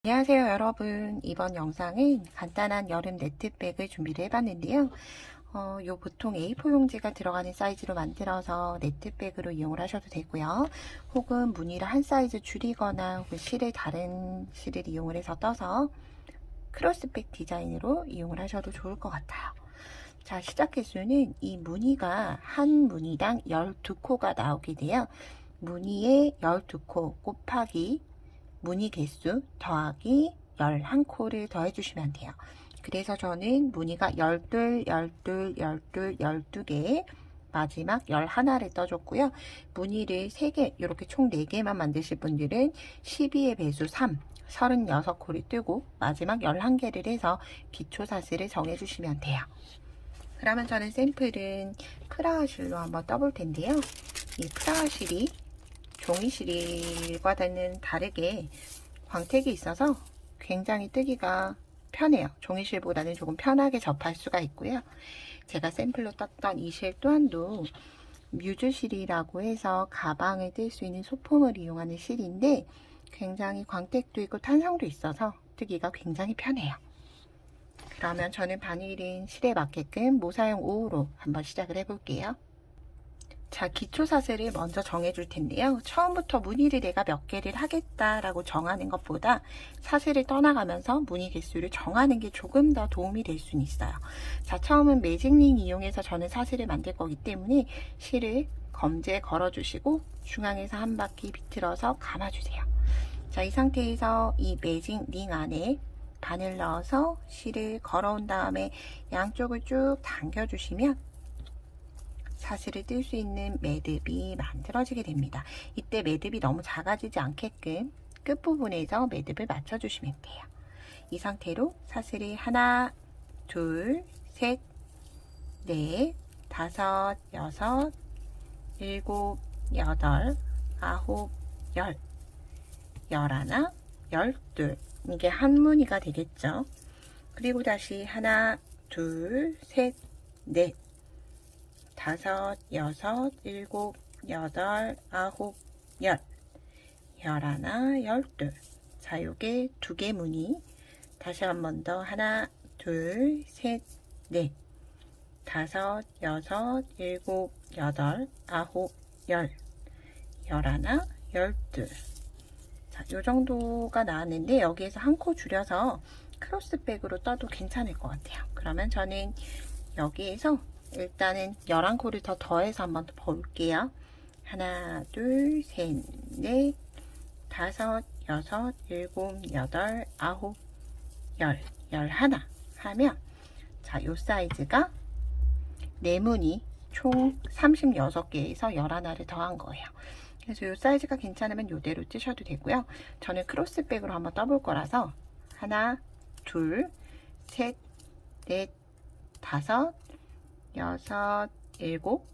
안녕하세요 여러분. 이번 영상은 간단한 여름 네트백을 준비를 해봤는데요. 요 보통 A4 용지가 들어가는 사이즈로 만들어서 네트백으로 이용을 하셔도 되고요. 혹은 무늬를 한 사이즈 줄이거나 혹은 실을 다른 실을 이용을 해서 떠서 크로스백 디자인으로 이용을 하셔도 좋을 것 같아요. 자, 시작 개수는 이 무늬가 한 무늬당 12코가 나오게 돼요. 무늬에 12코 곱하기 무늬 개수 더하기 11코를 더해주시면 돼요. 그래서 저는 무늬가 12, 12, 12, 12개 마지막 11를 떠줬고요. 무늬를 3개, 이렇게 총 4개만 만드실 분들은 12의 배수 3, 36코를 뜨고 마지막 11개를 해서 기초 사슬을 정해주시면 돼요. 그러면 저는 샘플은 프라하 실로 한번 떠볼 텐데요. 이 프라하 실이 종이 실과는 다르게 광택이 있어서 굉장히 뜨기가 편해요. 종이실보다는 조금 편하게 접할 수가 있고요. 제가 샘플로 떴던 이 실 또한도 뮤즈실이라고 해서 가방을 뜰 수 있는 소품을 이용하는 실인데 굉장히 광택도 있고 탄성도 있어서 뜨기가 굉장히 편해요. 그러면 저는 바닐린 실에 맞게끔 모사용 5호로 한번 시작을 해볼게요. 자, 기초 사슬을 먼저 정해줄 텐데요. 처음부터 무늬를 내가 몇 개를 하겠다라고 정하는 것보다 사슬을 떠나가면서 무늬 개수를 정하는 게 조금 더 도움이 될 수는 있어요. 자, 처음은 매직링 이용해서 저는 사슬을 만들 거기 때문에 실을 검지에 걸어주시고 중앙에서 한 바퀴 비틀어서 감아주세요. 자, 이 상태에서 이 매직링 안에 바늘 넣어서 실을 걸어온 다음에 양쪽을 쭉 당겨주시면 사슬을 뜰 수 있는 매듭이 만들어지게 됩니다. 이때 매듭이 너무 작아지지 않게끔 끝부분에서 매듭을 맞춰주시면 돼요. 이 상태로 사슬이 하나, 둘, 셋, 넷, 다섯, 여섯, 일곱, 여덟, 아홉, 열, 열하나, 열둘, 이게 한 무늬가 되겠죠. 그리고 다시 하나, 둘, 셋, 넷, 다섯, 여섯, 일곱, 여덟, 아홉, 열, 열하나, 열둘. 자, 요게 2개 무늬. 다시 한 번 더. 하나, 둘, 셋, 넷, 다섯, 여섯, 일곱, 여덟, 아홉, 열, 열하나, 열둘. 자, 요 정도가 나왔는데 여기에서 한 코 줄여서 크로스백으로 떠도 괜찮을 것 같아요. 그러면 저는 여기에서 일단은 11코를 더 더해서 한번 더 볼게요. 하나, 둘, 셋, 넷, 다섯, 여섯, 일곱, 여덟, 아홉, 열, 열하나 하면 자, 요 사이즈가 4무늬 총 36개에서 11를 더한 거예요. 그래서 요 사이즈가 괜찮으면 요대로 뜨셔도 되고요. 저는 크로스백으로 한번 떠볼 거라서 하나, 둘, 셋, 넷, 다섯, 여섯, 일곱,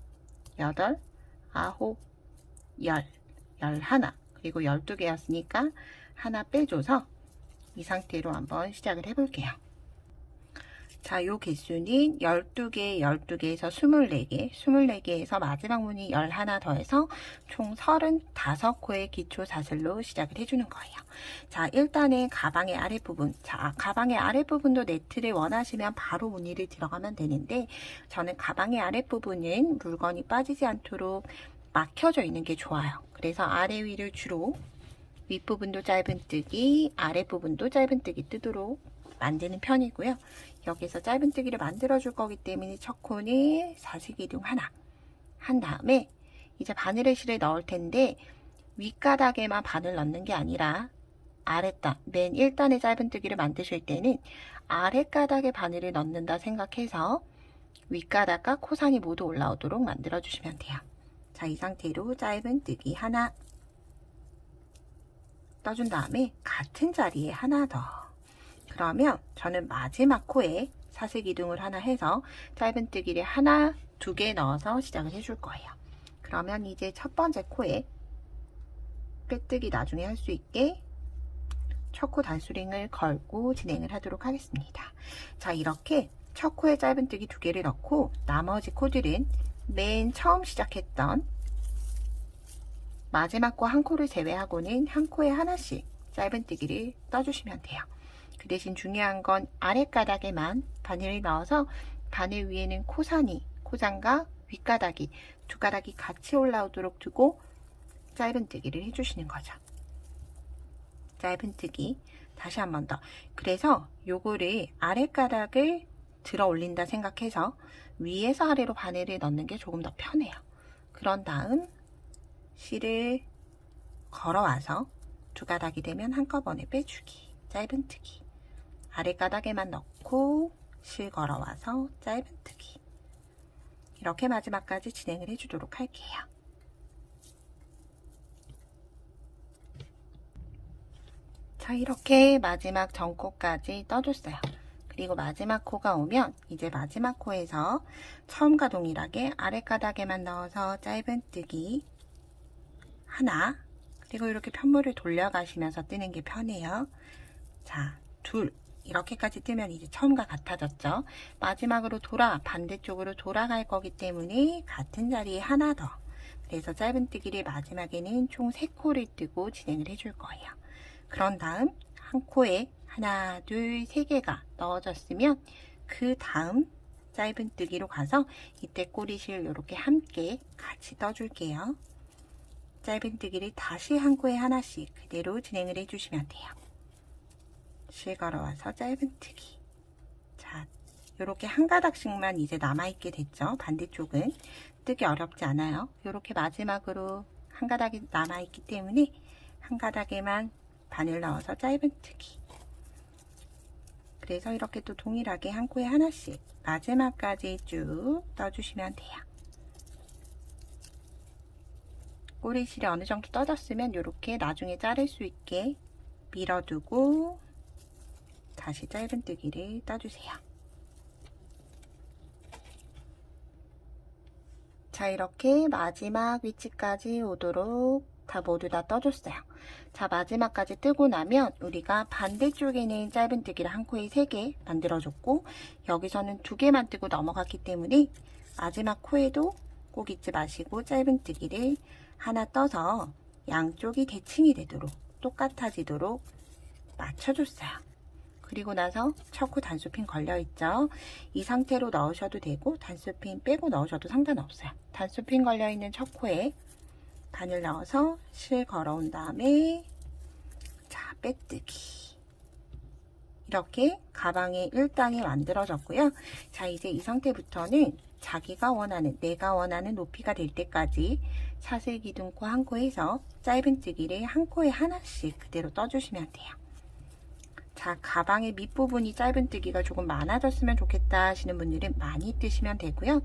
여덟, 아홉, 열, 열하나, 그리고 12개였으니까 하나 빼줘서 이 상태로 한번 시작을 해볼게요. 자, 요 개수는 12개, 12개에서 24개, 24개에서 마지막 무늬 11 더해서 총 35코의 기초 사슬로 시작을 해주는 거예요. 자, 일단은 가방의 아랫부분. 자, 가방의 아랫부분도 네트를 원하시면 바로 무늬를 들어가면 되는데 저는 가방의 아랫부분은 물건이 빠지지 않도록 막혀져 있는 게 좋아요. 그래서 아래 위를 주로 윗부분도 짧은뜨기, 아랫부분도 짧은뜨기 뜨도록 만드는 편이고요. 여기서 짧은뜨기를 만들어 줄 거기 때문에 첫 코는 사슬기둥 하나 한 다음에 이제 바늘의 실을 넣을 텐데 윗가닥에만 바늘 넣는 게 아니라 아랫단, 맨 1단의 짧은뜨기를 만드실 때는 아랫가닥에 바늘을 넣는다 생각해서 윗가닥과 코산이 모두 올라오도록 만들어 주시면 돼요. 자, 이 상태로 짧은뜨기 하나 떠준 다음에 같은 자리에 하나 더. 그러면 저는 마지막 코에 사슬기둥을 하나 해서 짧은뜨기를 하나, 2개 넣어서 시작을 해줄 거예요. 그러면 이제 첫 번째 코에 빼뜨기 나중에 할 수 있게 첫 코 단수링을 걸고 진행을 하도록 하겠습니다. 자, 이렇게 첫 코에 짧은뜨기 2개를 넣고 나머지 코들은 맨 처음 시작했던 마지막 코 한 코를 제외하고는 한 코에 하나씩 짧은뜨기를 떠주시면 돼요. 그 대신 중요한 건 아랫가닥에만 바늘을 넣어서 바늘 위에는 코장과 윗가닥이 두 가닥이 같이 올라오도록 두고 짧은뜨기를 해주시는 거죠. 짧은뜨기 다시 한 번 더. 그래서 요거를 아랫가닥을 들어 올린다 생각해서 위에서 아래로 바늘을 넣는 게 조금 더 편해요. 그런 다음 실을 걸어와서 두 가닥이 되면 한꺼번에 빼주기. 짧은뜨기. 아랫가닥에만 넣고 실 걸어와서 짧은뜨기. 이렇게 마지막까지 진행을 해주도록 할게요. 자, 이렇게 마지막 전코까지 떠줬어요. 그리고 마지막 코가 오면 이제 마지막 코에서 처음과 동일하게 아랫가닥에만 넣어서 짧은뜨기 하나, 그리고 이렇게 편물을 돌려가시면서 뜨는 게 편해요. 자, 둘, 이렇게까지 뜨면 이제 처음과 같아졌죠. 마지막으로 반대쪽으로 돌아갈 거기 때문에 같은 자리에 하나 더. 그래서 짧은뜨기를 마지막에는 총 3코를 뜨고 진행을 해줄 거예요. 그런 다음 한 코에 하나, 둘, 3개가 넣어졌으면 그 다음 짧은뜨기로 가서 이때 꼬리실 이렇게 함께 같이 떠줄게요. 짧은뜨기를 다시 한 코에 하나씩 그대로 진행을 해주시면 돼요. 실 걸어와서 짧은뜨기. 자, 이렇게 한 가닥씩만 이제 남아있게 됐죠. 반대쪽은 뜨기 어렵지 않아요. 이렇게 마지막으로 한 가닥이 남아있기 때문에 한 가닥에만 바늘 넣어서 짧은뜨기. 그래서 이렇게 또 동일하게 한 코에 하나씩 마지막까지 쭉 떠주시면 돼요. 꼬리실이 어느 정도 떠졌으면 이렇게 나중에 자를 수 있게 밀어두고 다시 짧은뜨기를 떠주세요. 자, 이렇게 마지막 위치까지 오도록 모두 다 떠줬어요. 자, 마지막까지 뜨고 나면 우리가 반대쪽에는 짧은뜨기를 한 코에 3개 만들어줬고 여기서는 2개만 뜨고 넘어갔기 때문에 마지막 코에도 꼭 잊지 마시고 짧은뜨기를 하나 떠서 양쪽이 대칭이 되도록 똑같아지도록 맞춰줬어요. 그리고 나서 첫 코 단수핀 걸려있죠. 이 상태로 넣으셔도 되고 단수핀 빼고 넣으셔도 상관없어요. 단수핀 걸려있는 첫 코에 바늘 넣어서 실 걸어온 다음에 자, 빼뜨기. 이렇게 가방의 1단이 만들어졌고요. 자, 이제 이 상태부터는 내가 원하는 높이가 될 때까지 사슬기둥코 한 코에서 짧은뜨기를 한 코에 하나씩 그대로 떠주시면 돼요. 자, 가방의 밑부분이 짧은뜨기가 조금 많아졌으면 좋겠다 하시는 분들은 많이 뜨시면 되고요.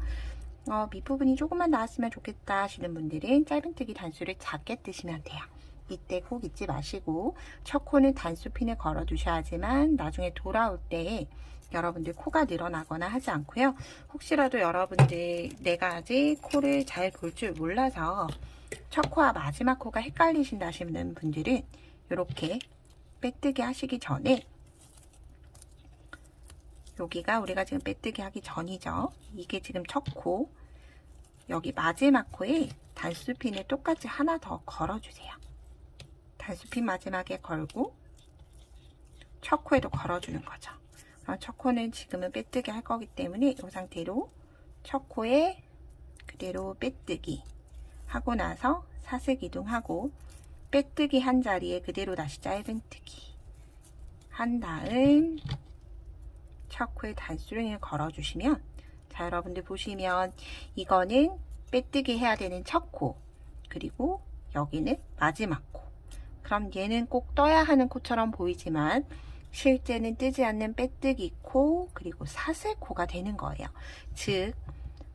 밑부분이 조금만 나왔으면 좋겠다 하시는 분들은 짧은뜨기 단수를 작게 뜨시면 돼요. 이때 꼭 잊지 마시고 첫 코는 단수핀을 걸어 두셔야지만 나중에 돌아올 때 여러분들 코가 늘어나거나 하지 않고요. 혹시라도 여러분들 내가 아직 코를 잘 볼 줄 몰라서 첫 코와 마지막 코가 헷갈리신다 하시는 분들은 이렇게 빼뜨기 하시기 전에 여기가 우리가 지금 빼뜨기 하기 전이죠. 이게 지금 첫 코, 여기 마지막 코에 단수핀을 똑같이 하나 더 걸어주세요. 단수핀 마지막에 걸고 첫 코에도 걸어주는 거죠. 첫 코는 지금은 빼뜨기 할 거기 때문에 이 상태로 첫 코에 그대로 빼뜨기 하고 나서 사슬기둥하고 빼뜨기 한 자리에 그대로 다시 짧은뜨기 한 다음 첫 코에 단수를 걸어주시면, 자, 여러분들 보시면 이거는 빼뜨기 해야 되는 첫 코, 그리고 여기는 마지막 코. 그럼 얘는 꼭 떠야 하는 코처럼 보이지만 실제는 뜨지 않는 빼뜨기 코, 그리고 사슬 코가 되는 거예요. 즉,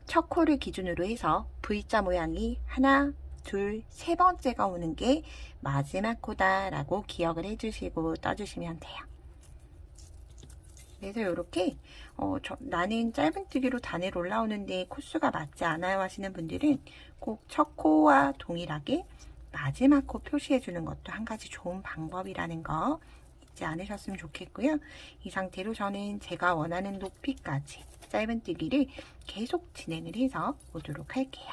첫 코를 기준으로 해서 V자 모양이 하나, 둘, 세 번째가 오는 게 마지막 코다 라고 기억을 해주시고 떠주시면 돼요. 그래서 이렇게 나는 짧은뜨기로 단을 올라오는데 코수가 맞지 않아요 하시는 분들은 꼭 첫 코와 동일하게 마지막 코 표시해 주는 것도 한 가지 좋은 방법이라는 거 잊지 않으셨으면 좋겠고요. 이 상태로 저는 제가 원하는 높이까지 짧은뜨기를 계속 진행을 해서 오도록 할게요.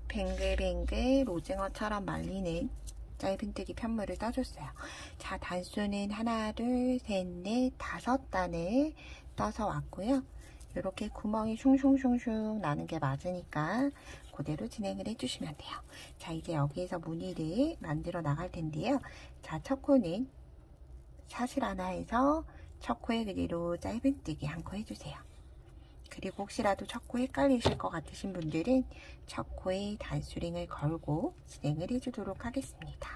뱅글뱅글 오징어처럼 말리는 짧은뜨기 편물을 떠줬어요. 자, 단수는 하나, 둘, 셋, 넷, 5단을 떠서 왔고요. 이렇게 구멍이 슝슝슝슝 나는 게 맞으니까 그대로 진행을 해주시면 돼요. 자, 이제 여기에서 무늬를 만들어 나갈 텐데요. 자, 첫 코는 사슬 하나에서 첫 코에 그대로 짧은뜨기 한 코 해주세요. 그리고 혹시라도 첫 코 헷갈리실 것 같으신 분들은 첫 코에 단수링을 걸고 진행을 해주도록 하겠습니다.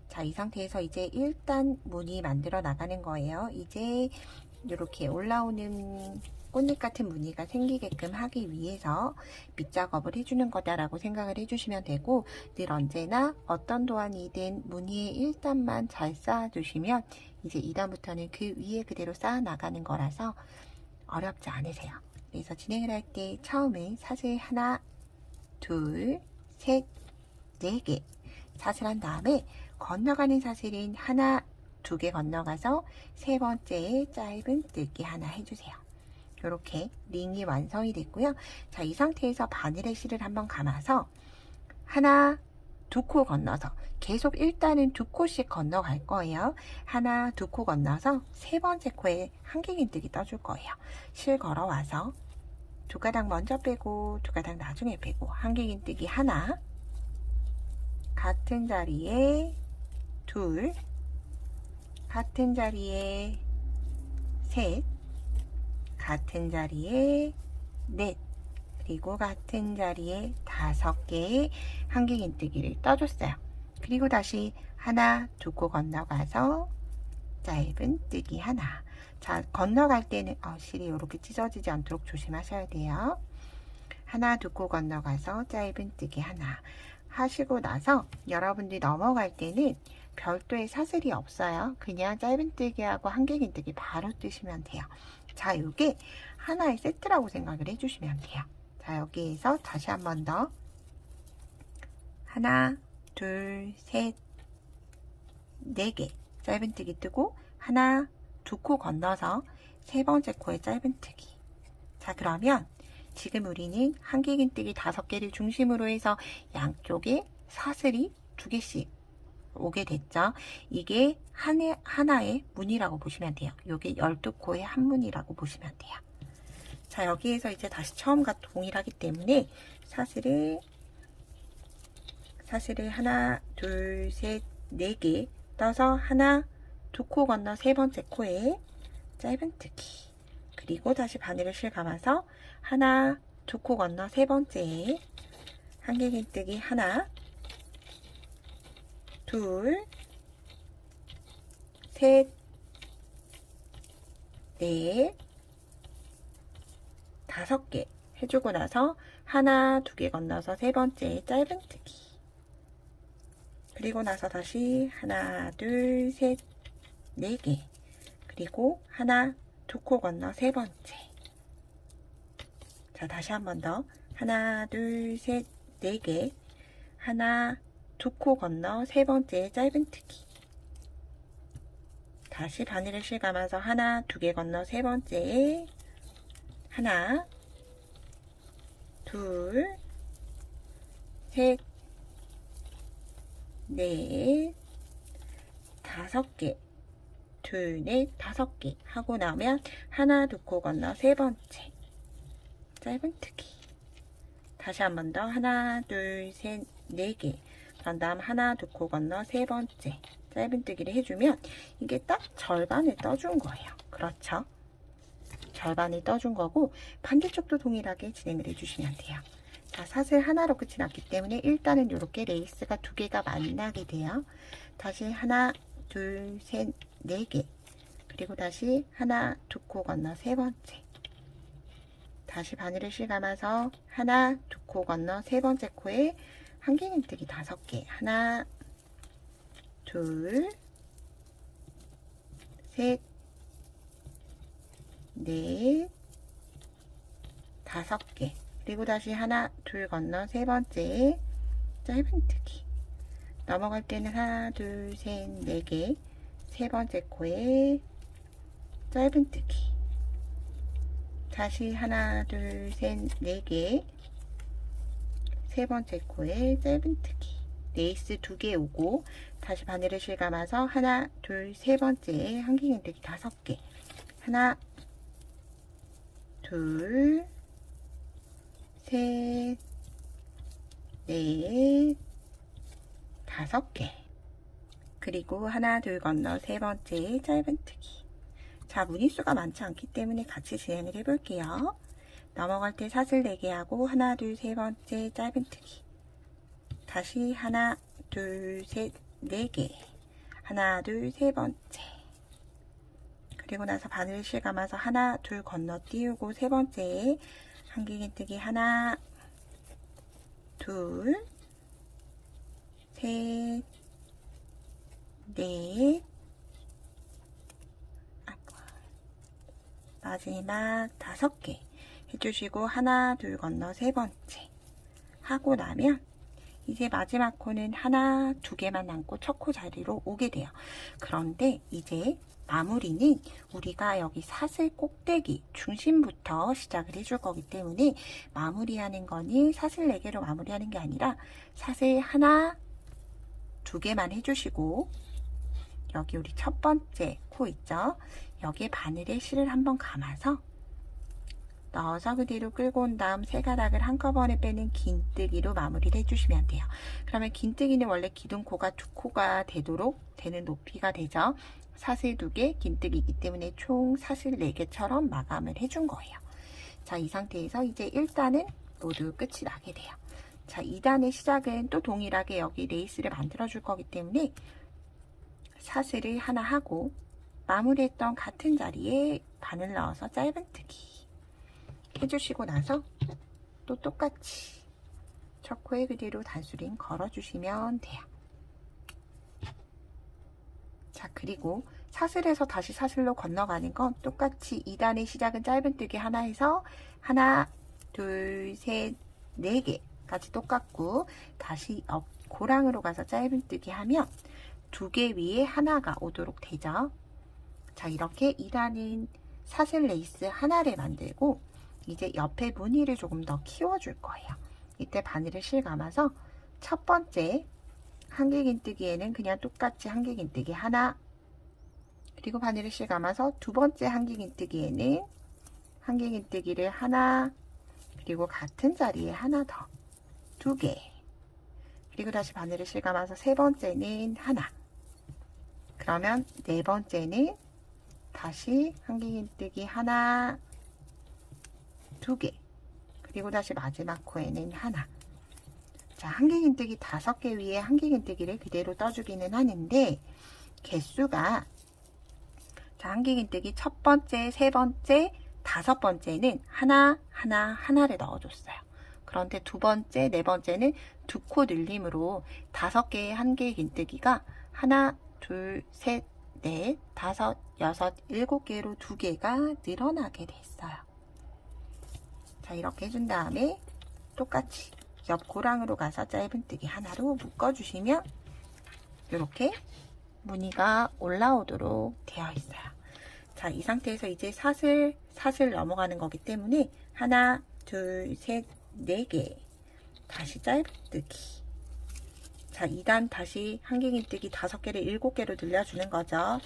자, 이 상태에서 이제 1단 무늬 만들어 나가는 거예요. 이제 이렇게 올라오는 꽃잎 같은 무늬가 생기게끔 하기 위해서 밑작업을 해주는 거다라고 생각을 해주시면 되고, 늘 언제나 어떤 도안이든 무늬의 1단만 잘 쌓아주시면 이제 2단부터는 그 위에 그대로 쌓아 나가는 거라서 어렵지 않으세요. 그래서 진행을 할 때 처음에 사슬 하나, 둘, 셋, 4개 사슬한 다음에 건너가는 사슬은 하나, 2개 건너가서 세 번째에 짧은뜨기 하나 해주세요. 이렇게 링이 완성이 됐고요. 자, 이 상태에서 바늘의 실을 한번 감아서 하나, 2코 건너서 계속 일단은 2코씩 건너갈 거예요. 하나, 2코 건너서 세 번째 코에 한길긴뜨기 떠줄 거예요. 실 걸어와서 2가닥 먼저 빼고 2가닥 나중에 빼고 한길긴뜨기 하나, 같은 자리에 둘, 같은 자리에 셋, 같은 자리에 넷, 그리고 같은 자리에 5개의 한길긴뜨기를 떠줬어요. 그리고 다시 하나, 2코 건너가서 짧은뜨기 하나. 자, 건너갈 때는 실이 이렇게 찢어지지 않도록 조심하셔야 돼요. 하나, 2코 건너가서 짧은뜨기 하나 하시고 나서 여러분들이 넘어갈 때는 별도의 사슬이 없어요. 그냥 짧은뜨기하고 한길긴뜨기 바로 뜨시면 돼요. 자, 이게 하나의 세트라고 생각을 해주시면 돼요. 자, 여기에서 다시 한 번 더 하나, 둘, 셋, 4개 짧은뜨기 뜨고 하나, 2코 건너서 세 번째 코에 짧은뜨기. 자, 그러면 지금 우리는 한길긴뜨기 5개를 중심으로 해서 양쪽에 사슬이 2개씩 오게 됐죠. 이게 하나의 무늬라고 보시면 돼요. 이게 12코의 한 무늬라고 보시면 돼요. 자, 여기에서 이제 다시 처음과 동일하기 때문에 사슬을 하나, 둘, 셋, 4개 떠서 하나, 2코 건너 세 번째 코에 짧은뜨기. 그리고 다시 바늘을 실 감아서 하나, 2코 건너 세 번째에 한길긴뜨기 하나, 둘, 셋, 넷, 5개 해주고 나서 하나, 2개 건너서 세 번째 짧은뜨기. 그리고 나서 다시 하나, 둘, 셋, 4개. 그리고 하나, 2코 건너 세 번째. 자, 다시 한 번 더. 하나, 둘, 셋, 4개. 하나, 2코 건너 세 번째 짧은뜨기. 다시 바늘을 실 감아서 하나, 2개 건너 세 번째에 하나, 둘, 셋, 넷, 5개. 둘, 넷, 5개 하고 나면 하나, 2코 건너 세 번째 짧은뜨기. 다시 한 번 더. 하나, 둘, 셋, 4개. 그런 다음 하나, 2코 건너 세 번째 짧은뜨기를 해주면 이게 딱 절반을 떠준 거예요. 그렇죠? 절반을 떠준 거고 반대쪽도 동일하게 진행을 해주시면 돼요. 자, 사슬 하나로 끝이 났기 때문에 일단은 이렇게 레이스가 2개가 만나게 돼요. 다시 하나, 둘, 셋, 4개. 그리고 다시 하나, 2코 건너 세 번째. 다시 바늘을 실 감아서 하나, 2코 건너 세 번째 코에 한길긴뜨기 5개. 하나, 둘, 셋, 넷, 5개. 그리고 다시 하나, 둘 건너 세 번째 짧은뜨기. 넘어갈 때는 하나, 둘, 셋, 4개. 세 번째 코에 짧은뜨기. 다시 하나, 둘, 셋, 4개. 세 번째 코에 짧은뜨기. 레이스 2개 오고 다시 바늘을 실감아서 하나, 둘, 세 번째에 한길긴뜨기 5개. 하나, 둘, 셋, 넷, 5개. 그리고 하나, 둘 건너 세 번째 짧은뜨기. 자, 무늬수가 많지 않기 때문에 같이 진행을 해볼게요. 넘어갈 때 사슬 4개 하고 하나, 둘, 세 번째 짧은뜨기. 다시 하나, 둘, 셋, 4개. 하나, 둘, 세 번째. 그리고 나서 바늘을 실감아서 하나, 둘 건너뛰고 세 번째 한길긴뜨기 하나, 둘, 셋, 넷, 마지막 5개 해주시고 하나, 둘 건너 세 번째 하고 나면 이제 마지막 코는 하나, 2개만 남고 첫 코 자리로 오게 돼요. 그런데 이제 마무리는 우리가 여기 사슬 꼭대기 중심부터 시작을 해줄 거기 때문에 마무리하는 거는 사슬 4개로 마무리하는 게 아니라 사슬 하나, 2개만 해주시고 여기 우리 첫 번째 코 있죠? 여기에 바늘에 실을 한번 감아서 넣어서 그대로 끌고 온 다음 세 가닥을 한꺼번에 빼는 긴뜨기로 마무리를 해주시면 돼요. 그러면 긴뜨기는 원래 기둥코가 2코가 되도록 되는 높이가 되죠. 사슬 2개, 긴뜨기이기 때문에 총 사슬 4개처럼 마감을 해준 거예요. 자, 이 상태에서 이제 1단은 모두 끝이 나게 돼요. 자, 2단의 시작은 또 동일하게 여기 레이스를 만들어 줄 거기 때문에 사슬을 하나 하고 마무리했던 같은 자리에 바늘 넣어서 짧은뜨기 해주시고 나서 또 똑같이 첫 코에 그대로 단수링 걸어주시면 돼요. 자, 그리고 사슬에서 다시 사슬로 건너가는 건 똑같이 2단의 시작은 짧은뜨기 하나 해서 하나, 둘, 셋, 4개까지 똑같고 다시 옆 고랑으로 가서 짧은뜨기 하면 2개 위에 하나가 오도록 되죠. 자, 이렇게 2단은 사슬 레이스 하나를 만들고 이제 옆에 무늬를 조금 더 키워줄 거예요. 이때 바늘을 실감아서 첫 번째 한길긴뜨기에는 그냥 똑같이 한길긴뜨기 하나, 그리고 바늘을 실감아서 두 번째 한길긴뜨기에는 한길긴뜨기를 하나, 그리고 같은 자리에 하나 더 2개, 그리고 다시 바늘을 실감아서 세 번째는 하나, 그러면 네 번째는 다시 한길긴뜨기 하나, 2개, 그리고 다시 마지막 코에는 하나. 자, 한길긴뜨기 5개 위에 한길긴뜨기를 그대로 떠주기는 하는데 개수가 자, 한길긴뜨기 첫 번째, 세 번째, 5번째는 하나를 넣어줬어요. 그런데 두 번째, 네 번째는 2코 늘림으로 5개의 한길긴뜨기가 하나, 둘, 셋, 넷, 5, 6, 7개로 2개가 늘어나게 됐어요. 자, 이렇게 해준 다음에 똑같이 옆 고랑으로 가서 짧은뜨기 하나로 묶어주시면 이렇게 무늬가 올라오도록 되어 있어요. 자, 이 상태에서 이제 사슬 넘어가는 거기 때문에 하나, 둘, 셋, 4개 다시 짧은뜨기. 자, 2단 다시 한길긴뜨기 5개를 7개로 늘려주는 거죠.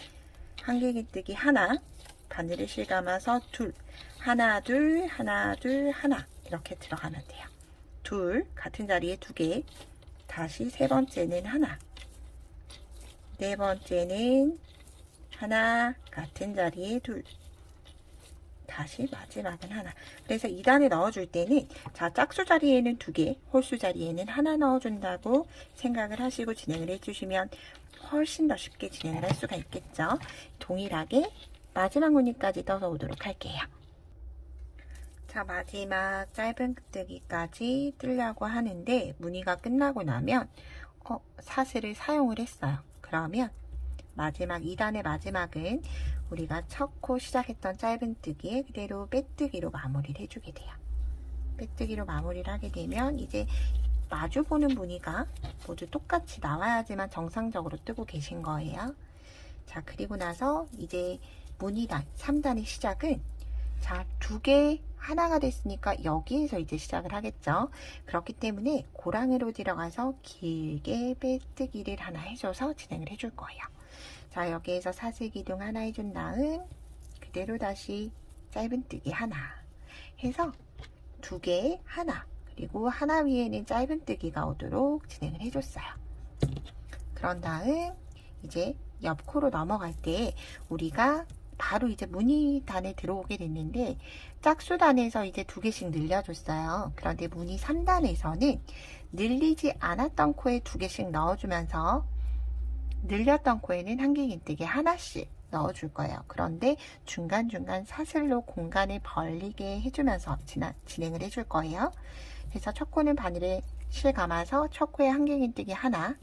한길긴뜨기 하나, 바늘을 실감아서 둘, 하나, 둘, 하나, 둘, 하나 이렇게 들어가면 돼요. 둘, 같은 자리에 2개, 다시 세 번째는 하나, 네 번째는 하나, 같은 자리에 둘, 다시 마지막은 하나. 그래서 2단에 넣어줄 때는 자, 짝수 자리에는 2개, 홀수 자리에는 하나 넣어준다고 생각을 하시고 진행을 해주시면 훨씬 더 쉽게 진행을 할 수가 있겠죠. 동일하게 마지막 무늬까지 떠서 오도록 할게요. 자, 마지막 짧은뜨기까지 뜨려고 하는데 무늬가 끝나고 나면 사슬을 사용을 했어요. 그러면 마지막 2단의 마지막은 우리가 첫 코 시작했던 짧은뜨기에 그대로 빼뜨기로 마무리를 해주게 돼요. 빼뜨기로 마무리를 하게 되면 이제 마주보는 무늬가 모두 똑같이 나와야지만 정상적으로 뜨고 계신 거예요. 자, 그리고 나서 이제 무늬단 3단의 시작은 자, 두 개 하나가 됐으니까 여기에서 이제 시작을 하겠죠. 그렇기 때문에 고랑으로 들어가서 길게 빼뜨기를 하나 해줘서 진행을 해줄 거예요. 자, 여기에서 사슬 기둥 하나 해준 다음 그대로 다시 짧은뜨기 하나 해서 두 개 하나, 그리고 하나 위에는 짧은뜨기가 오도록 진행을 해줬어요. 그런 다음 이제 옆코로 넘어갈 때 우리가 바로 이제 무늬단에 들어오게 됐는데 짝수단에서 이제 두 개씩 늘려줬어요. 그런데 무늬 3단에서는 늘리지 않았던 코에 두 개씩 넣어주면서 늘렸던 코에는 한길긴뜨기 하나씩 넣어줄 거예요. 그런데 중간중간 사슬로 공간을 벌리게 해주면서 진행을 해줄 거예요. 그래서 첫 코는 바늘에 실 감아서 첫 코에 한길긴뜨기 하나,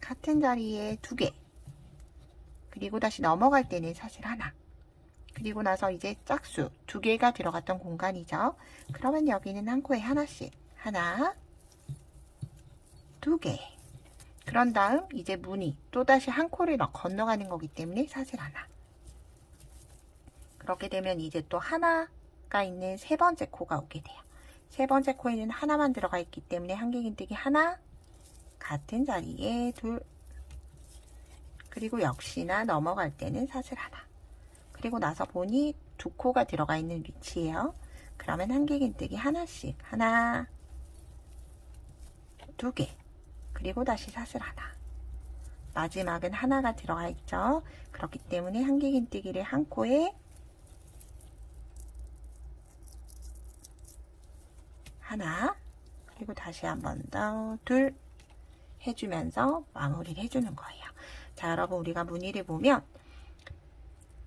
같은 자리에 두 개, 그리고 다시 넘어갈 때는 사슬 하나, 그리고 나서 이제 짝수 두 개가 들어갔던 공간이죠. 그러면 여기는 한 코에 하나씩, 하나, 두 개. 그런 다음 이제 무늬 또다시 한 코를 건너가는 거기 때문에 사슬 하나. 그렇게 되면 이제 또 하나가 있는 세 번째 코가 오게 돼요. 세 번째 코에는 하나만 들어가 있기 때문에 한길긴뜨기 하나, 같은 자리에 둘, 그리고 역시나 넘어갈 때는 사슬 하나. 그리고 나서 보니 두 코가 들어가 있는 위치예요. 그러면 한길긴뜨기 하나씩, 하나, 두 개, 그리고 다시 사슬 하나. 마지막은 하나가 들어가 있죠. 그렇기 때문에 한길긴뜨기를 한 코에 하나, 그리고 다시 한 번 더 둘 해주면서 마무리를 해주는 거예요. 자, 여러분 우리가 무늬를 보면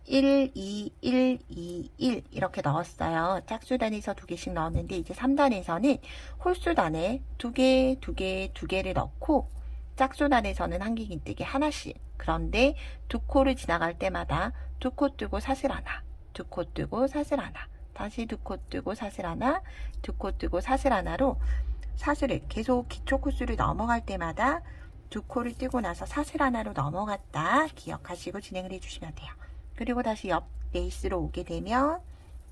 1, 2, 1, 2, 1 이렇게 넣었어요. 짝수단에서 두 개씩 넣었는데 이제 3단에서는 홀수단에 두 개, 두 개, 두 개를 넣고 짝수단에서는 한길긴뜨기 하나씩. 그런데 두 코를 지나갈 때마다 두 코 뜨고 사슬 하나, 두 코 뜨고 사슬 하나, 다시 두 코 뜨고 사슬 하나, 두 코 뜨고 사슬 하나로 사슬을 계속 기초 코수를 넘어갈 때마다 두 코를 뜨고 나서 사슬 하나로 넘어갔다 기억하시고 진행을 해주시면 돼요. 그리고 다시 옆 레이스로 오게 되면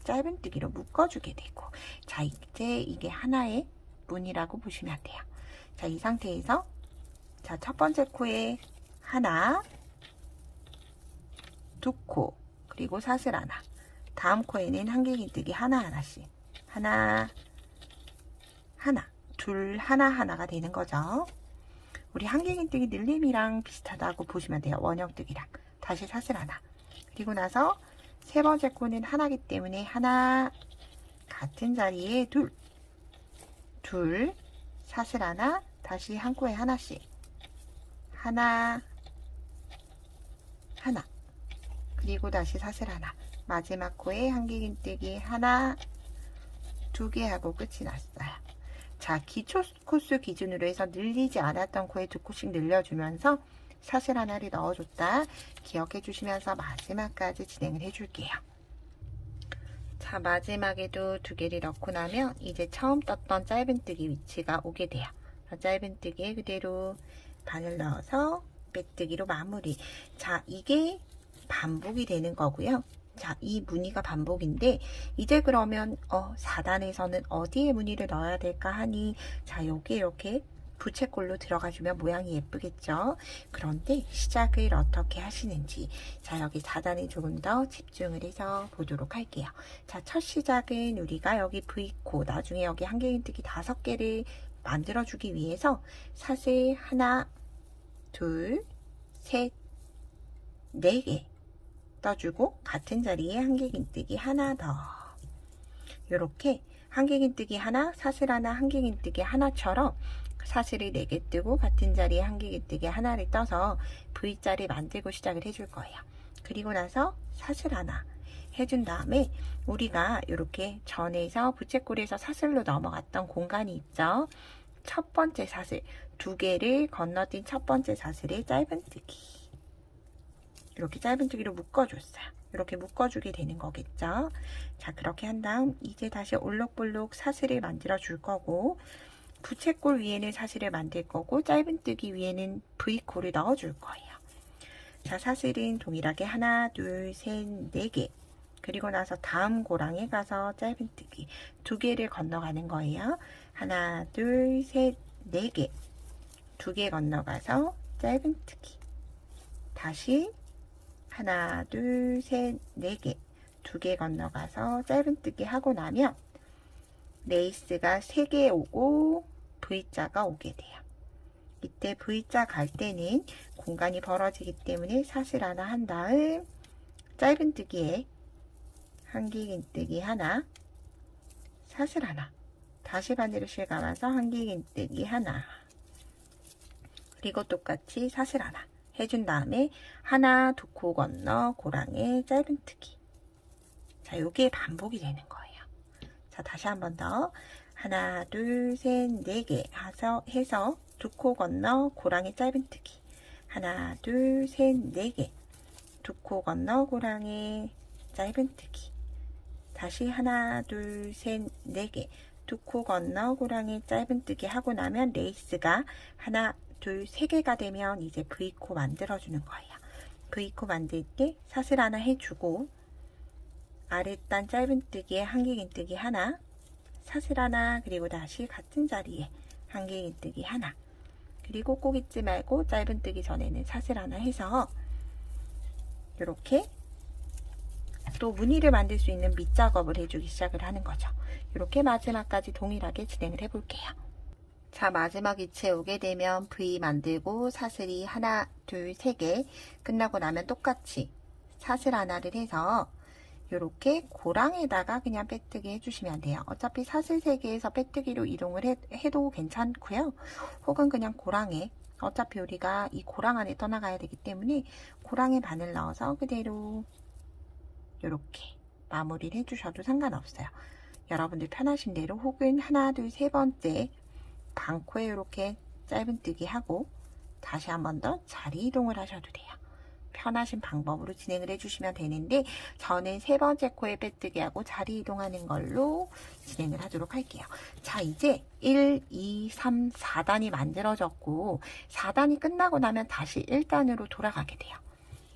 짧은뜨기로 묶어주게 되고, 자 이제 이게 하나의 무늬라고 보시면 돼요. 자, 이 상태에서 자, 첫 번째 코에 하나, 두 코, 그리고 사슬 하나, 다음 코에는 한길긴뜨기 하나하나씩, 하나, 하나, 둘, 하나하나가 되는 거죠. 우리 한길긴뜨기 늘림이랑 비슷하다고 보시면 돼요. 원형뜨기랑. 다시 사슬 하나. 그리고 나서 세 번째 코는 하나기 때문에 하나, 같은 자리에 둘, 둘, 사슬 하나, 다시 한 코에 하나씩, 하나, 하나, 그리고 다시 사슬 하나, 마지막 코에 한길긴뜨기 하나, 두 개 하고 끝이 났어요. 자, 기초 코수 기준으로 해서 늘리지 않았던 코에 두 코씩 늘려주면서 사슬 하나를 넣어줬다 기억해 주시면서 마지막까지 진행을 해줄게요. 자, 마지막에도 두 개를 넣고 나면 이제 처음 떴던 짧은뜨기 위치가 오게 돼요. 짧은뜨기에 그대로 바늘 넣어서 빼뜨기로 마무리. 자, 이게 반복이 되는 거고요. 자, 이 무늬가 반복인데 이제 그러면 4단에서는 어디에 무늬를 넣어야 될까 하니, 자, 여기 이렇게 부채꼴로 들어가주면 모양이 예쁘겠죠. 그런데 시작을 어떻게 하시는지, 자, 여기 4단에 조금 더 집중을 해서 보도록 할게요. 자, 첫 시작은 우리가 여기 V코, 나중에 여기 한길긴뜨기 5개를 만들어주기 위해서 사슬 하나, 둘, 셋, 4개 떠주고 같은 자리에 한길긴뜨기 하나 더, 이렇게 한길긴뜨기 하나, 사슬 하나, 한길긴뜨기 하나처럼 사슬이 4개 뜨고 같은 자리에 한길긴뜨기 하나를 떠서 V자를 만들고 시작을 해줄 거예요. 그리고 나서 사슬 하나 해준 다음에 우리가 이렇게 전에서 부채꼴에서 사슬로 넘어갔던 공간이 있죠. 첫 번째 사슬, 두 개를 건너뛴 첫 번째 사슬에 짧은뜨기, 이렇게 짧은뜨기로 묶어줬어요. 이렇게 묶어주게 되는 거겠죠. 자, 그렇게 한 다음 이제 다시 올록볼록 사슬을 만들어 줄 거고, 부채꼴 위에는 사슬을 만들 거고, 짧은뜨기 위에는 V코를 넣어 줄 거예요. 자, 사슬은 동일하게 하나, 둘, 셋, 4개. 그리고 나서 다음 고랑에 가서 짧은뜨기 2개를 건너가는 거예요. 하나, 둘, 셋, 4개. 2개 건너가서 짧은뜨기. 다시 하나, 둘, 셋, 4개. 2개 건너가서 짧은뜨기 하고 나면 레이스가 3개 오고 V자가 오게 돼요. 이때 V자 갈 때는 공간이 벌어지기 때문에 사슬 하나 한 다음 짧은뜨기에 한길긴뜨기 하나, 사슬 하나, 다시 바늘을 실감아서 한길긴뜨기 하나, 그리고 똑같이 사슬 하나 해준 다음에 하나, 2코 건너 고랑에 짧은뜨기. 자, 요게 반복이 되는 거예요. 자, 다시 한 번 더. 하나, 둘, 셋, 4개 해서 2코 건너 고랑에 짧은뜨기. 하나, 둘, 셋, 4개. 2코 건너 고랑에 짧은뜨기. 다시 하나, 둘, 셋, 4개. 2코 건너 고랑에 짧은뜨기 하고 나면 레이스가 하나, 둘, 3개가 되면 이제 V코 만들어주는 거예요. V코 만들 때 사슬 하나 해주고 아랫단 짧은뜨기에 한길긴뜨기 하나, 사슬 하나, 그리고 다시 같은 자리에 한길긴뜨기 하나, 그리고 꼭 잊지 말고 짧은뜨기 전에는 사슬 하나 해서 이렇게 또 무늬를 만들 수 있는 밑작업을 해주기 시작을 하는 거죠. 이렇게 마지막까지 동일하게 진행을 해볼게요. 자, 마지막 위치에 오게 되면 V 만들고 사슬이 하나, 둘, 3개 끝나고 나면 똑같이 사슬 하나를 해서 이렇게 고랑에다가 그냥 빼뜨기 해주시면 돼요. 어차피 사슬 3개에서 빼뜨기로 이동을 해도 괜찮고요. 혹은 그냥 고랑에, 어차피 우리가 이 고랑 안에 떠나가야 되기 때문에 고랑에 바늘 넣어서 그대로 이렇게 마무리를 해주셔도 상관없어요. 여러분들 편하신 대로, 혹은 하나, 둘, 3번째 반코에 이렇게 짧은뜨기 하고 다시 한 번 더 자리 이동을 하셔도 돼요. 편하신 방법으로 진행을 해주시면 되는데 저는 3번째 코에 빼뜨기 하고 자리 이동하는 걸로 진행을 하도록 할게요. 자, 이제 1, 2, 3, 4단이 만들어졌고 4단이 끝나고 나면 다시 1단으로 돌아가게 돼요.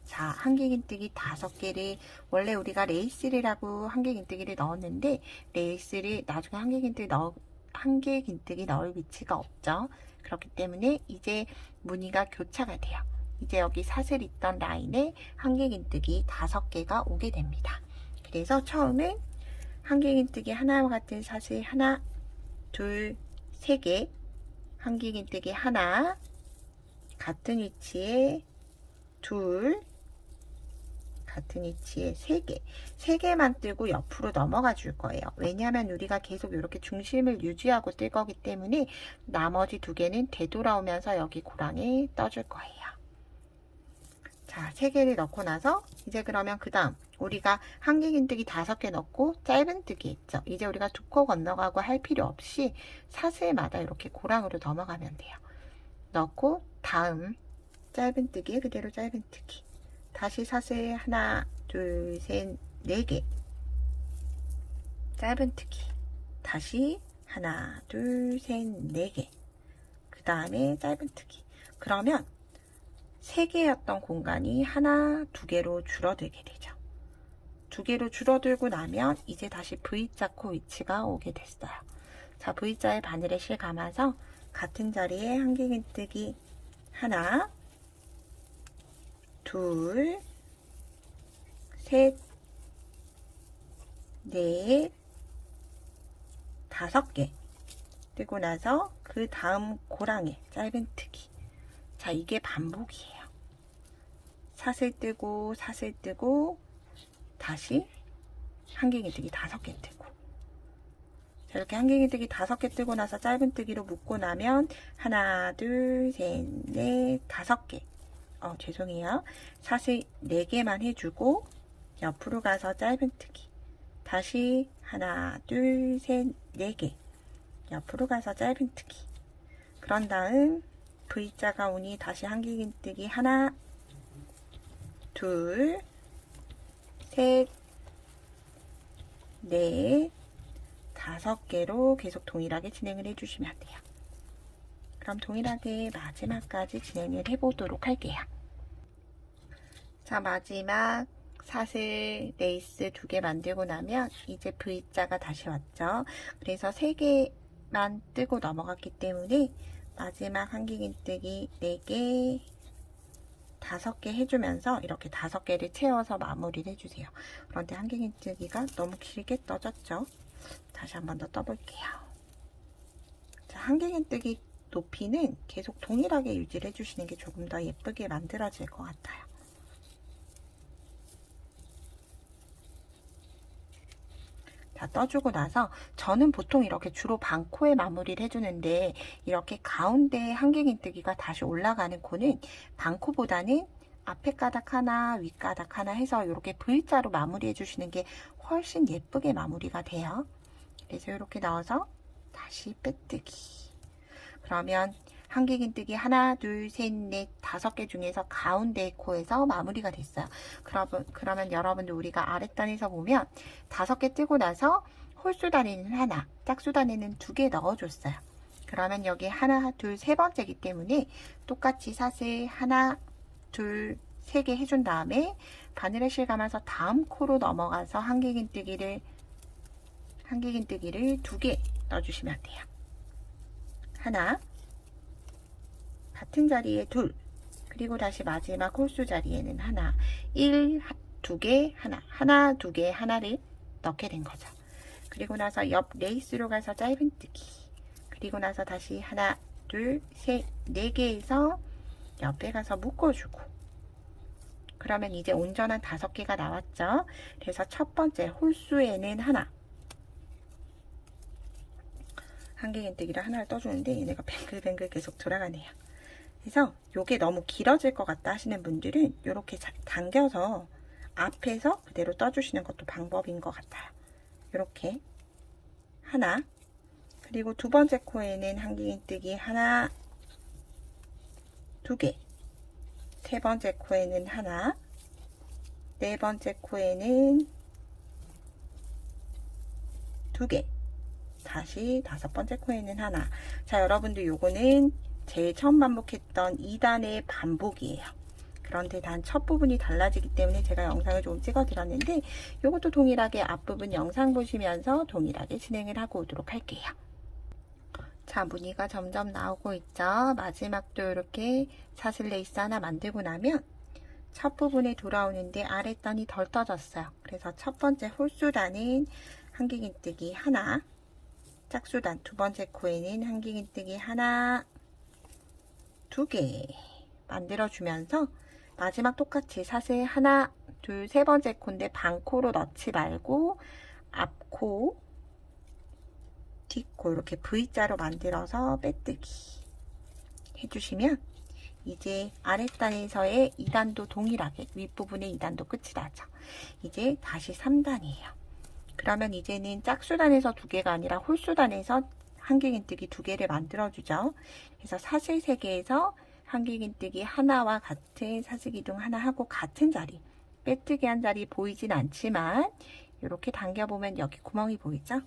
자, 한길긴뜨기 5개를, 원래 우리가 레이스리라고 한길긴뜨기를 넣었는데 레이스를 나중에 한길긴뜨기 넣을 위치가 없죠. 그렇기 때문에 이제 무늬가 교차가 돼요. 이제 여기 사슬 있던 라인에 한길긴뜨기 5개가 오게 됩니다. 그래서 처음엔 한길긴뜨기 하나와 같은 사슬 하나, 둘, 3개, 한길긴뜨기 하나, 같은 위치에 둘, 같은 위치에 3개, 3개만 뜨고 옆으로 넘어가 줄 거예요. 왜냐하면 우리가 계속 이렇게 중심을 유지하고 뜰 거기 때문에 나머지 2개는 되돌아오면서 여기 고랑에 떠줄 거예요. 자, 3개를 넣고 나서 이제 그러면 그 다음 우리가 한길긴뜨기 5개 넣고 짧은뜨기 했죠. 이제 우리가 2코 건너가고 할 필요 없이 사슬마다 이렇게 고랑으로 넘어가면 돼요. 넣고 다음 짧은뜨기 그대로 짧은뜨기, 다시 사슬 하나, 둘, 셋, 4개, 짧은뜨기, 다시 하나, 둘, 셋, 4개, 그 다음에 짧은뜨기. 그러면 3개였던 공간이 하나, 2개로 줄어들게 되죠. 2개로 줄어들고 나면 이제 다시 V자 코 위치가 오게 됐어요. 자, V자에 바늘에 실 감아서 같은 자리에 한길긴뜨기 하나, 둘, 셋, 넷, 5개 뜨고 나서 그 다음 고랑에 짧은뜨기. 자, 이게 반복이에요. 사슬 뜨고 사슬 뜨고 다시 한길긴뜨기 5개 뜨고. 자, 이렇게 한길긴뜨기 5개 뜨고 나서 짧은뜨기로 묶고 나면 하나, 둘, 셋, 넷, 5개. 죄송해요. 사슬 4개만 해주고 옆으로 가서 짧은뜨기. 다시 하나, 둘, 셋, 4개. 옆으로 가서 짧은뜨기. 그런 다음 V자가 오니 다시 한길긴뜨기 하나, 둘, 셋, 넷, 5개로 계속 동일하게 진행을 해주시면 돼요. 그럼 동일하게 마지막까지 진행을 해보도록 할게요. 자, 마지막 사슬 레이스 2개 만들고 나면 이제 V자가 다시 왔죠. 그래서 3개만 뜨고 넘어갔기 때문에 마지막 한길긴뜨기 4개, 5개 해주면서 이렇게 5개를 채워서 마무리를 해주세요. 그런데 한길긴뜨기가 너무 길게 떠졌죠. 다시 한 번 더 떠볼게요. 자, 한길긴뜨기 높이는 계속 동일하게 유지를 해주시는 게 조금 더 예쁘게 만들어질 것 같아요. 다 떠주고 나서 저는 보통 이렇게 주로 반코에 마무리를 해주는데 이렇게 가운데 한길긴뜨기가 다시 올라가는 코는 반코보다는 앞에 가닥 하나, 윗 가닥 하나 해서 이렇게 V자로 마무리해 주시는 게 훨씬 예쁘게 마무리가 돼요. 그래서 이렇게 넣어서 다시 빼뜨기. 그러면 한길긴뜨기 하나, 둘, 셋, 넷, 5개 중에서 가운데 코에서 마무리가 됐어요. 그러면 여러분들 우리가 아랫단에서 보면 5개 뜨고 나서 홀수단에는 하나, 짝수단에는 2개 넣어줬어요. 그러면 여기 하나, 둘, 3번째이기 때문에 똑같이 사슬 하나, 둘, 3개 해준 다음에 바늘에 실 감아서 다음 코로 넘어가서 한길긴뜨기를 2개 넣어주시면 돼요. 하나, 같은 자리에 둘, 그리고 다시 마지막 홀수 자리에는 하나, 1, 2개, 하나, 2개, 하나를 넣게 된 거죠. 그리고 나서 옆 레이스로 가서 짧은뜨기, 그리고 나서 다시 하나, 둘, 셋, 4개에서 옆에 가서 묶어주고, 그러면 이제 온전한 5개가 나왔죠. 그래서 첫 번째 홀수에는 하나, 한길긴뜨기를 하나를 떠주는데 얘네가 뱅글뱅글 계속 돌아가네요. 그래서 요게 너무 길어질 것 같다 하시는 분들은 이렇게 당겨서 앞에서 그대로 떠주시는 것도 방법인 것 같아요. 이렇게 하나, 그리고 두 번째 코에는 한길긴뜨기 하나, 2개, 세 번째 코에는 하나, 네 번째 코에는 2개, 다시 5번째 코에는 하나. 자, 여러분들 요거는 제일 처음 반복했던 2단의 반복이에요. 그런데 단 첫 부분이 달라지기 때문에 제가 영상을 좀 찍어 드렸는데 이것도 동일하게 앞부분 영상 보시면서 동일하게 진행을 하고 오도록 할게요. 자, 무늬가 점점 나오고 있죠. 마지막도 이렇게 사슬 레이스 하나 만들고 나면 첫 부분에 돌아오는데 아랫단이 덜 떠졌어요. 그래서 첫 번째 홀수단은 한길긴뜨기 하나, 짝수단 두 번째 코에는 한길긴뜨기 하나, 2개 만들어주면서 마지막 똑같이 사슬 하나, 둘, 세 번째 코인데 반코로 넣지 말고 앞코, 뒷코 이렇게 V자로 만들어서 빼뜨기 해주시면 이제 아랫단에서의 2단도 동일하게 윗부분의 2단도 끝이 나죠. 이제 다시 3단이에요. 그러면 이제는 짝수단에서 2개가 아니라 홀수단에서 한길긴뜨기 2개를 만들어주죠. 그래서 사슬 3개에서 한길긴뜨기 하나와 같은 사슬기둥 하나 하고 같은 자리, 빼뜨기 한 자리 보이진 않지만 이렇게 당겨보면 여기 구멍이 보이죠?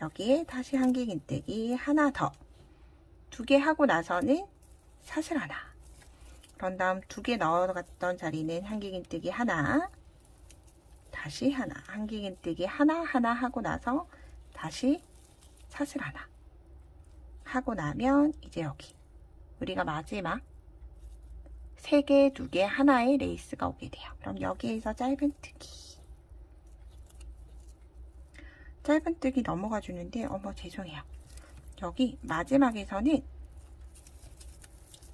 여기에 다시 한길긴뜨기 하나 더, 2개 하고 나서는 사슬 하나, 그런 다음 2개 넣어갔던 자리는 한길긴뜨기 하나, 다시 하나, 한길긴뜨기 하나 하고 나서 다시 사슬 하나 하고 나면 이제 여기 우리가 마지막 3개, 2개, 하나의 레이스가 오게 돼요. 그럼 여기에서 짧은뜨기 넘어가 주는데 죄송해요. 여기 마지막에서는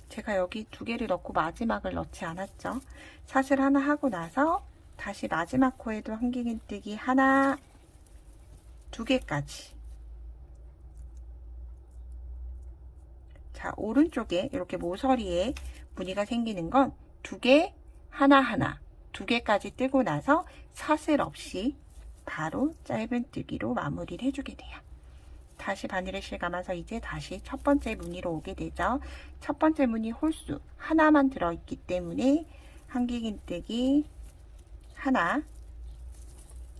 제가 여기 2개를 넣고 마지막을 넣지 않았죠. 사슬 하나 하고 나서 다시 마지막 코에도 한길긴뜨기 하나, 2개까지. 자, 오른쪽에 이렇게 모서리에 무늬가 생기는 건 2개, 하나, 2개까지 뜨고 나서 사슬 없이 바로 짧은뜨기로 마무리를 해주게 돼요. 다시 바늘에 실 감아서 이제 다시 첫 번째 무늬로 오게 되죠. 첫 번째 무늬 홀수 하나만 들어있기 때문에 한길긴뜨기 하나,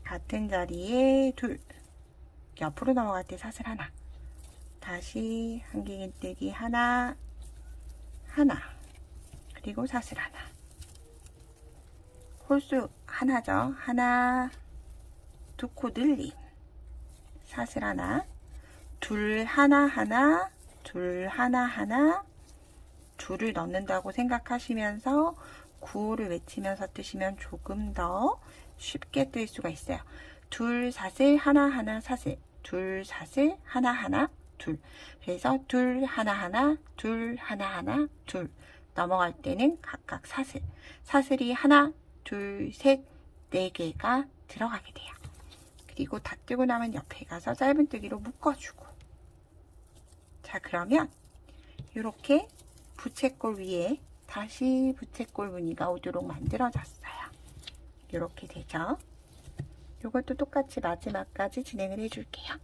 같은 자리에 둘, 옆으로 넘어갈 때 사슬 하나, 다시 한길긴뜨기 하나, 그리고 사슬 하나, 홀수 하나죠. 하나, 두 코 늘림, 사슬 하나, 둘 하나 하나, 둘 하나 하나, 둘을 넣는다고 생각하시면서 구호를 외치면서 뜨시면 조금 더 쉽게 뜰 수가 있어요. 둘 사슬 하나 하나 사슬, 둘 사슬 하나 하나 둘. 그래서 둘 하나 하나, 둘 하나 하나 둘. 넘어갈 때는 각각 사슬. 사슬이 하나, 둘, 셋, 네 개가 들어가게 돼요. 그리고 다 뜨고 나면 옆에 가서 짧은뜨기로 묶어주고. 자, 그러면 이렇게 부채꼴 위에 다시 부채꼴 무늬가 오도록 만들어졌어요. 이렇게 되죠. 이것도 똑같이 마지막까지 진행을 해줄게요.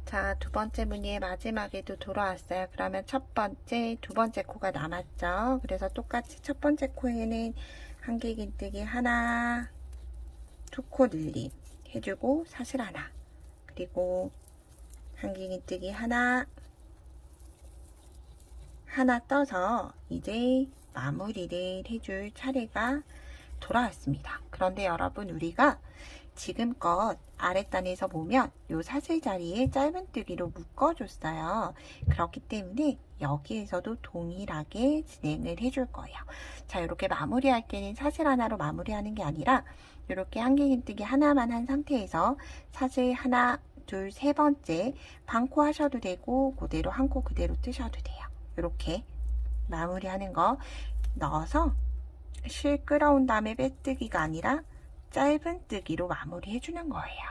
자, 두 번째 무늬의 마지막에도 돌아왔어요. 그러면 첫 번째, 두 번째 코가 남았죠. 그래서 똑같이 첫 번째 코에는 한길긴뜨기 하나, 두 코 늘림 해주고 사슬 하나, 그리고 한길긴뜨기 하나 떠서 이제 마무리를 해줄 차례가 돌아왔습니다. 그런데 여러분, 우리가 지금껏 아랫단에서 보면 이 사슬 자리에 짧은뜨기로 묶어줬어요. 그렇기 때문에 여기에서도 동일하게 진행을 해줄 거예요. 자, 이렇게 마무리할 때는 사슬 하나로 마무리하는 게 아니라 이렇게 한길긴뜨기 하나만 한 상태에서 사슬 하나, 둘, 세 번째 반코 하셔도 되고 그대로 한 코 그대로 뜨셔도 돼요. 이렇게 마무리하는 거 넣어서 실 끌어온 다음에 빼뜨기가 아니라 짧은뜨기로 마무리 해주는 거예요.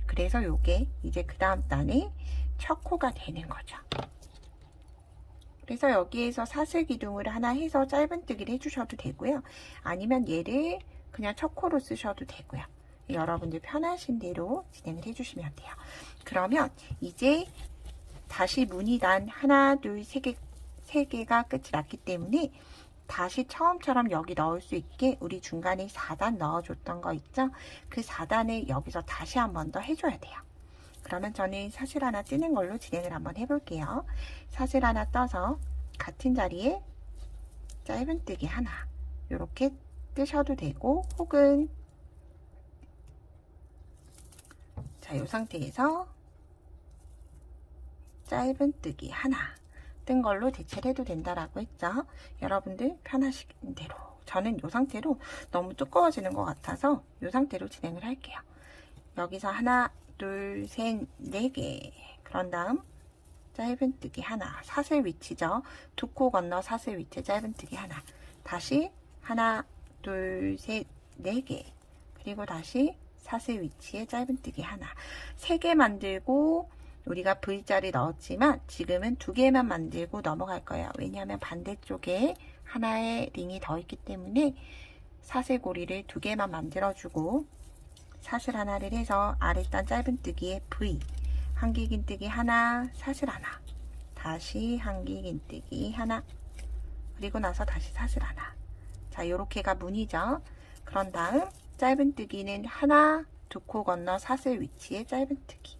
그래서 요게 이제 그 다음 단에 첫 코가 되는 거죠. 그래서 여기에서 사슬 기둥을 하나 해서 짧은뜨기를 해주셔도 되고요. 아니면 얘를 그냥 첫 코로 쓰셔도 되고요. 여러분들 편하신 대로 진행을 해주시면 돼요. 그러면 이제 다시 무늬단 하나, 둘, 세 개가 끝이 났기 때문에 다시 처음처럼 여기 넣을 수 있게 우리 중간에 4단 넣어줬던 거 있죠? 그 4단을 여기서 다시 한 번 더 해줘야 돼요. 그러면 저는 사슬 하나 뜨는 걸로 진행을 한번 해볼게요. 사슬 하나 떠서 같은 자리에 짧은뜨기 하나 이렇게 뜨셔도 되고, 혹은 자, 이 상태에서 짧은뜨기 하나 뜬 걸로 대체를 해도 된다라고 했죠. 여러분들 편하신 대로. 저는 이 상태로 너무 두꺼워지는 것 같아서 이 상태로 진행을 할게요. 여기서 하나, 둘, 셋, 네 개. 그런 다음 짧은뜨기 하나, 사슬 위치죠. 두 코 건너 사슬 위치 짧은뜨기 하나. 다시 하나, 둘, 셋, 네 개. 그리고 다시 사슬 위치에 짧은뜨기 하나. 3개 만들고 우리가 V자를 넣었지만 지금은 2개만 만들고 넘어갈 거예요. 왜냐하면 반대쪽에 하나의 링이 더 있기 때문에 사슬고리를 2개만 만들어주고 사슬 하나를 해서 아랫단 짧은뜨기에 V, 한길긴뜨기 하나, 사슬 하나, 다시 한길긴뜨기 하나, 그리고 나서 다시 사슬 하나. 자, 요렇게가 무늬죠. 그런 다음 짧은뜨기는 하나, 두 코 건너 사슬 위치에 짧은뜨기.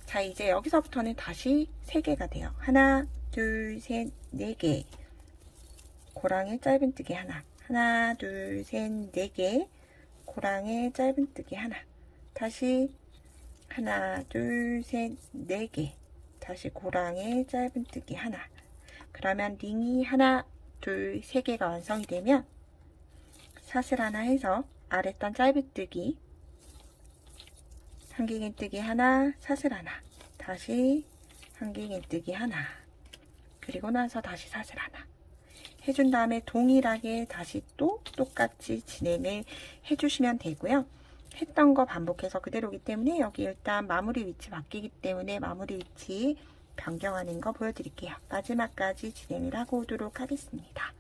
자, 이제 여기서부터는 다시 3개가 돼요. 하나, 둘, 셋, 4개. 고랑에 짧은뜨기 하나. 하나, 둘, 셋, 4개. 고랑에 짧은뜨기 하나. 다시 하나, 둘, 셋, 4개. 다시 고랑에 짧은뜨기 하나. 그러면 링이 하나, 둘, 3개가 완성이 되면 사슬 하나 해서 아랫단 짧은뜨기, 한길긴뜨기 하나, 사슬 하나, 다시 한길긴뜨기 하나, 그리고 나서 다시 사슬 하나 해준 다음에 동일하게 다시 또 똑같이 진행을 해주시면 되고요. 했던 거 반복해서 그대로기 때문에 여기 일단 마무리 위치 바뀌기 때문에 마무리 위치 변경하는 거 보여드릴게요. 마지막까지 진행을 하고 오도록 하겠습니다.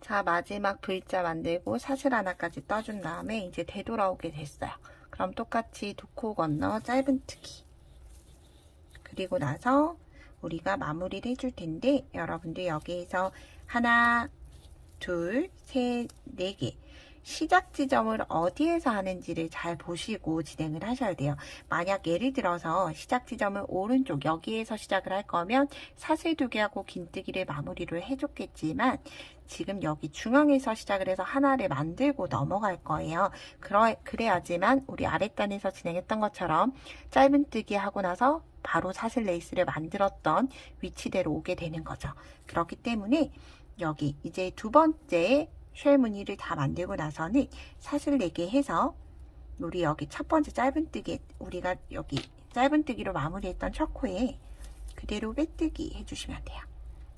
자, 마지막 V자 만들고 사슬 하나까지 떠준 다음에 이제 되돌아오게 됐어요. 그럼 똑같이 두 코 건너 짧은뜨기. 그리고 나서 우리가 마무리를 해줄 텐데 여러분들 여기에서 하나, 둘, 셋, 4개. 시작 지점을 어디에서 하는지를 잘 보시고 진행을 하셔야 돼요. 만약 예를 들어서 시작 지점을 오른쪽 여기에서 시작을 할 거면 사슬 2개 하고 긴뜨기를 마무리를 해줬겠지만 지금 여기 중앙에서 시작을 해서 하나를 만들고 넘어갈 거예요. 그래야지만 우리 아랫단에서 진행했던 것처럼 짧은뜨기 하고 나서 바로 사슬 레이스를 만들었던 위치대로 오게 되는 거죠. 그렇기 때문에 여기 이제 두 번째 쉘 무늬를 다 만들고 나서는 사슬 4개 해서 우리 여기 첫 번째 짧은뜨기, 우리가 여기 짧은뜨기로 마무리했던 첫 코에 그대로 빼뜨기 해주시면 돼요.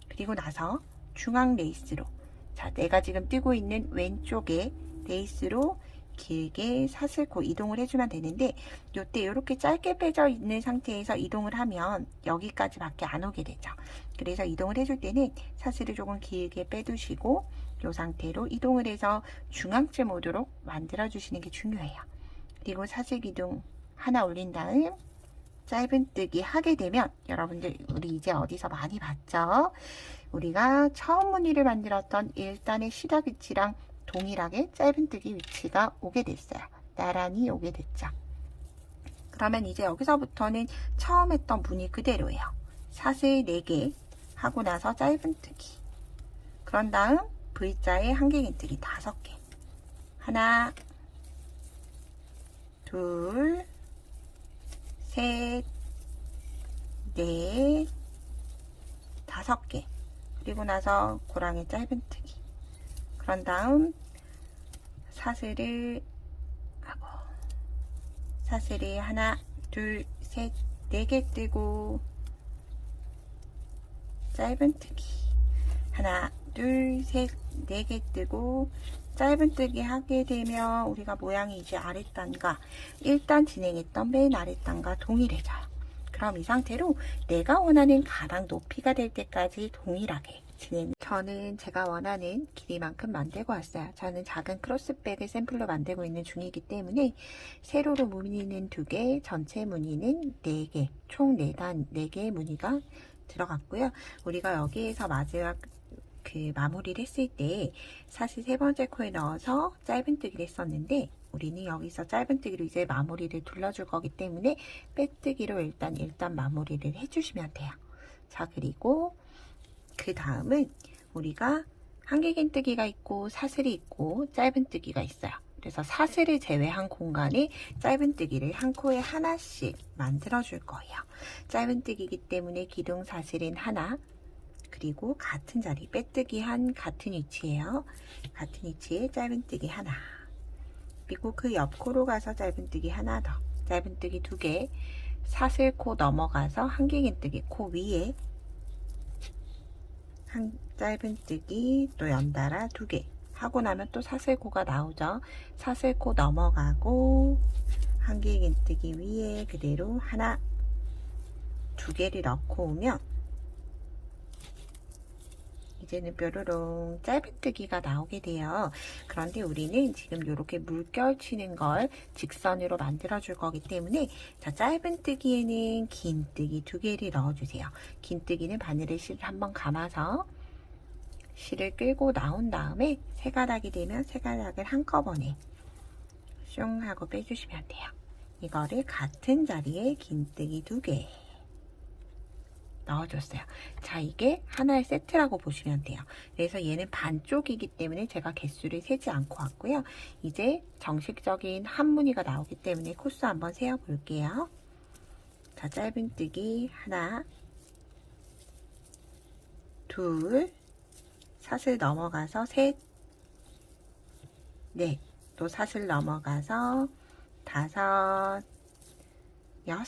그리고 나서 중앙 레이스로, 자, 내가 지금 뜨고 있는 왼쪽에 레이스로 길게 사슬코 이동을 해주면 되는데, 이때 이렇게 짧게 빼져 있는 상태에서 이동을 하면 여기까지밖에 안 오게 되죠. 그래서 이동을 해줄 때는 사슬을 조금 길게 빼두시고 이 상태로 이동을 해서 중앙쯤 오도록 만들어 주시는 게 중요해요. 그리고 사슬 기둥 하나 올린 다음 짧은뜨기 하게 되면, 여러분들 우리 이제 어디서 많이 봤죠? 우리가 처음 무늬를 만들었던 1단의 시작 위치랑 동일하게 짧은뜨기 위치가 오게 됐어요. 나란히 오게 됐죠. 그러면 이제 여기서부터는 처음 했던 무늬 그대로예요. 사슬 4개 하고 나서 짧은뜨기, 그런 다음 V자에 한길긴뜨기 5개, 하나, 둘, 셋, 넷, 5개, 그리고 나서 고랑이 짧은뜨기, 그런 다음 사슬을 하고 사슬이 하나, 둘, 셋, 4개 뜨고 짧은뜨기, 하나, 둘, 셋, 4개 뜨고 짧은뜨기 하게 되면 우리가 모양이 이제 아랫단과 1단 진행했던 맨 아랫단과 동일해져요. 그럼 이 상태로 내가 원하는 가방 높이가 될 때까지 동일하게 저는 제가 원하는 길이만큼 만들고 왔어요. 저는 작은 크로스백을 샘플로 만들고 있는 중이기 때문에 세로로 무늬는 2개, 전체 무늬는 4개, 총 4단, 4개의 무늬가 들어갔고요. 우리가 여기에서 마지막 마무리를 했을 때 사실 세 번째 코에 넣어서 짧은뜨기를 했었는데, 우리는 여기서 짧은뜨기로 이제 마무리를 둘러줄 거기 때문에 빼뜨기로 일단 마무리를 해주시면 돼요. 자, 그리고 그 다음은 우리가 한길긴뜨기가 있고 사슬이 있고 짧은뜨기가 있어요. 그래서 사슬을 제외한 공간에 짧은뜨기를 한 코에 하나씩 만들어 줄 거예요. 짧은뜨기이기 때문에 기둥 사슬은 하나, 그리고 같은 자리 빼뜨기 한 같은 위치예요. 같은 위치에 짧은뜨기 하나, 그리고 그 옆 코로 가서 짧은뜨기 하나 더, 짧은뜨기 2개, 사슬코 넘어가서 한길긴뜨기 코 위에 짧은뜨기 또 연달아 2개 하고 나면 또 사슬코가 나오죠. 사슬코 넘어가고 한길긴뜨기 위에 그대로 하나, 2개를 넣고 오면 이제는 뾰로롱 짧은뜨기가 나오게 돼요. 그런데 우리는 지금 이렇게 물결 치는 걸 직선으로 만들어 줄 거기 때문에, 자, 짧은뜨기에는 긴뜨기 2개를 넣어주세요. 긴뜨기는 바늘에 실을 한번 감아서 실을 끌고 나온 다음에 세 가닥이 되면 세 가닥을 한꺼번에 슝 하고 빼주시면 돼요. 이거를 같은 자리에 긴뜨기 2개 넣어줬어요. 자, 이게 하나의 세트라고 보시면 돼요. 그래서 얘는 반쪽이기 때문에 제가 개수를 세지 않고 왔고요. 이제 정식적인 한 무늬가 나오기 때문에 코스 한번 세어 볼게요. 자, 짧은뜨기 하나, 둘, 사슬 넘어가서 셋, 넷, 또 사슬 넘어가서 5, 6,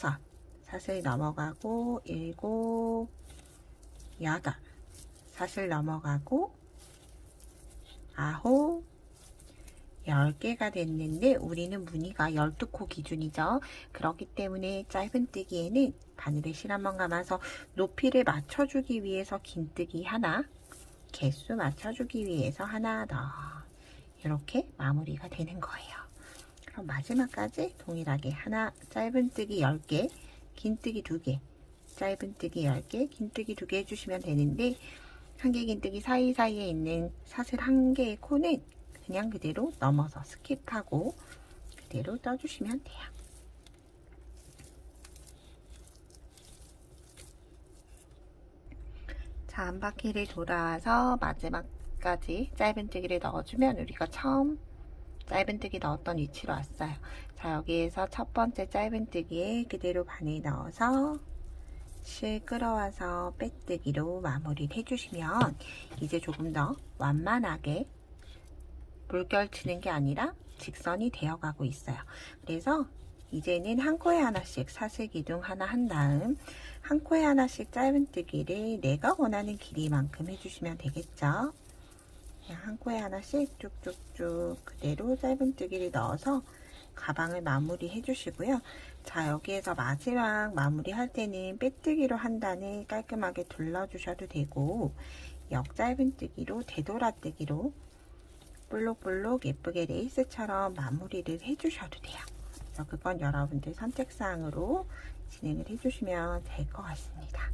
사슬 넘어가고 7, 8, 사슬 넘어가고 9, 10개가 됐는데 우리는 무늬가 12코 기준이죠. 그렇기 때문에 짧은뜨기에는 바늘에 실 한번 감아서 높이를 맞춰주기 위해서 긴뜨기 하나, 개수 맞춰주기 위해서 하나 더, 이렇게 마무리가 되는 거예요. 그럼 마지막까지 동일하게 하나, 짧은뜨기 10개, 긴뜨기 2개, 짧은뜨기 10개, 긴뜨기 2개 해주시면 되는데, 한길긴뜨기 사이사이에 있는 사슬 1개의 코는 그냥 그대로 넘어서 스킵하고 그대로 떠주시면 돼요. 자, 한 바퀴를 돌아와서 마지막까지 짧은뜨기를 넣어주면 우리가 처음 짧은뜨기 넣었던 위치로 왔어요. 자, 여기에서 첫 번째 짧은뜨기에 그대로 바늘 넣어서 실 끌어와서 빼뜨기로 마무리를 해주시면 이제 조금 더 완만하게 물결 치는 게 아니라 직선이 되어가고 있어요. 그래서 이제는 한 코에 하나씩 사슬기둥 하나 한 다음 한 코에 하나씩 짧은뜨기를 내가 원하는 길이만큼 해주시면 되겠죠. 그냥 한 코에 하나씩 쭉쭉쭉 그대로 짧은뜨기를 넣어서 가방을 마무리 해주시고요. 자, 여기에서 마지막 마무리 할 때는 빼뜨기로 한 단을 깔끔하게 둘러주셔도 되고 역짧은뜨기로 되돌아뜨기로 볼록볼록 예쁘게 레이스처럼 마무리를 해주셔도 돼요. 그래서 그건 여러분들 선택사항으로 진행을 해주시면 될 것 같습니다.